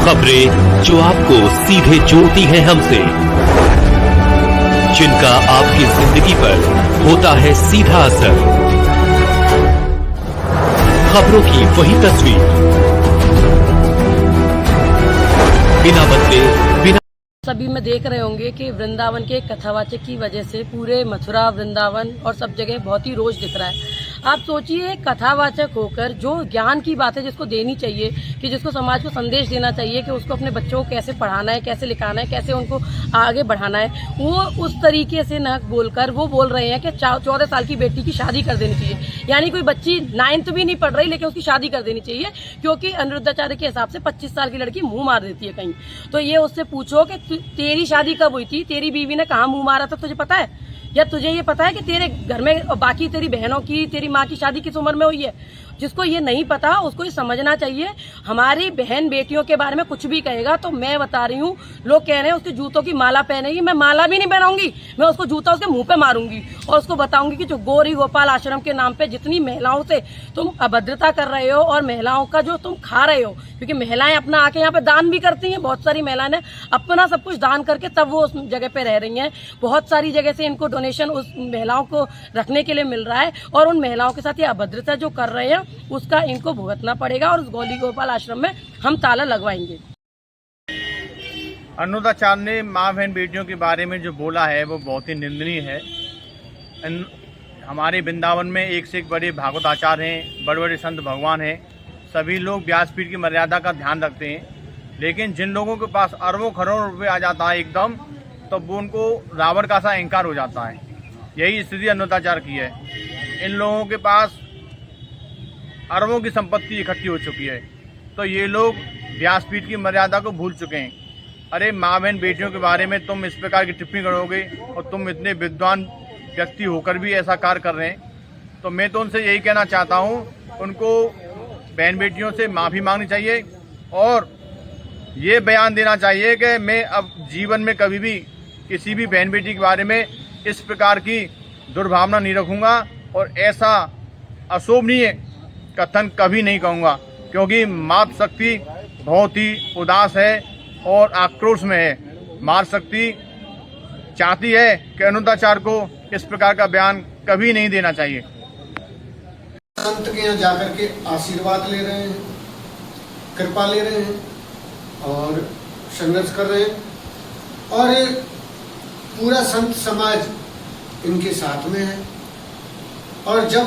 खबरें जो आपको सीधे जोड़ती हैं हमसे, जिनका आपकी जिंदगी पर होता है सीधा असर। खबरों की वही तस्वीर, बिना बदले, बिना। सभी में देख रहे होंगे कि वृंदावन के कथावाचक की वजह से पूरे मथुरा, वृंदावन और सब जगह बहुत ही रोष दिख रहा है। आप सोचिए, कथावाचक होकर जो ज्ञान की बातें जिसको देनी चाहिए, कि जिसको समाज को संदेश देना चाहिए कि उसको अपने बच्चों को कैसे पढ़ाना है, कैसे लिखाना है, कैसे उनको आगे बढ़ाना है, वो उस तरीके से न बोलकर वो बोल रहे हैं कि 14 साल की बेटी की शादी कर देनी चाहिए। यानी कोई बच्ची 9th भी नहीं पढ़ रही लेकिन उसकी शादी कर देनी चाहिए, क्योंकि अनिरुद्धाचार्य के हिसाब से 25 साल की लड़की मुंह मार देती है कहीं। तो ये उससे पूछो कि तेरी शादी कब हुई थी, तेरी बीवी ने कहाँ मुंह मारा था, तुझे पता है? या तुझे ये पता है कि तेरे घर में बाकी तेरी बहनों की, तेरी माँ की शादी किस उम्र में हुई है? जिसको ये नहीं पता उसको ये समझना चाहिए। हमारी बहन बेटियों के बारे में कुछ भी कहेगा तो मैं बता रही हूँ, लोग कह रहे हैं उसके जूतों की माला पहनेगी, मैं माला भी नहीं पहनाऊंगी, मैं उसको जूता उसके मुंह पे मारूंगी और उसको बताऊंगी कि जो गौरी गोपाल आश्रम के नाम पे जितनी महिलाओं से तुम अभद्रता कर रहे हो और महिलाओं का जो तुम खा रहे हो, क्योंकि महिलाएं अपना आके यहाँ पे दान भी करती हैं, बहुत सारी महिलाएं ने अपना सब कुछ दान करके तब वो उस जगह पे रह रही हैं। बहुत सारी जगह से इनको डोनेशन उस महिलाओं को रखने के लिए मिल रहा है और उन महिलाओं के साथ ये अभद्रता जो कर रहे हैं उसका इनको भुगतना पड़ेगा और उस गौरी गोपाल आश्रम में हम ताला लगवाएंगे। अनिरुद्धाचार्य ने माँ बहन बेटियों के बारे में जो बोला है वो बहुत ही निंदनीय है। हमारे वृंदावन में एक से एक बड़े भागवत आचार्य हैं, बड़े बड़े संत भगवान हैं, सभी लोग व्यासपीठ की मर्यादा का ध्यान रखते हैं, लेकिन जिन लोगों के पास अरबों करोड़ों रुपये आ जाता है एकदम, तो वो उनको रावण का सा अहंकार हो जाता है। यही स्थिति अनिरुद्धाचार्य की है। इन लोगों के पास अरबों की संपत्ति इकट्ठी हो चुकी है, तो ये लोग व्यासपीठ की मर्यादा को भूल चुके हैं। अरे माँ बहन बेटियों के बारे में तुम इस प्रकार की टिप्पणी करोगे और तुम इतने विद्वान व्यक्ति होकर भी ऐसा कार्य कर रहे हैं, तो मैं तो उनसे यही कहना चाहता हूँ, उनको बहन बेटियों से माफ़ी मांगनी चाहिए और ये बयान देना चाहिए कि मैं अब जीवन में कभी भी किसी भी बहन बेटी के बारे में इस प्रकार की दुर्भावना नहीं रखूँगा और ऐसा अशोभनीय कथन कभी नहीं कहूँगा, क्योंकि मातृशक्ति बहुत ही उदास है और आक्रोश में है। मातृशक्ति चाहती है कि अनिरुद्धाचार्य को इस प्रकार का बयान कभी नहीं देना चाहिए। संत के यहाँ जाकर के आशीर्वाद ले रहे हैं, कृपा ले रहे हैं और संघर्ष कर रहे हैं और पूरा संत समाज इनके साथ में है। और जब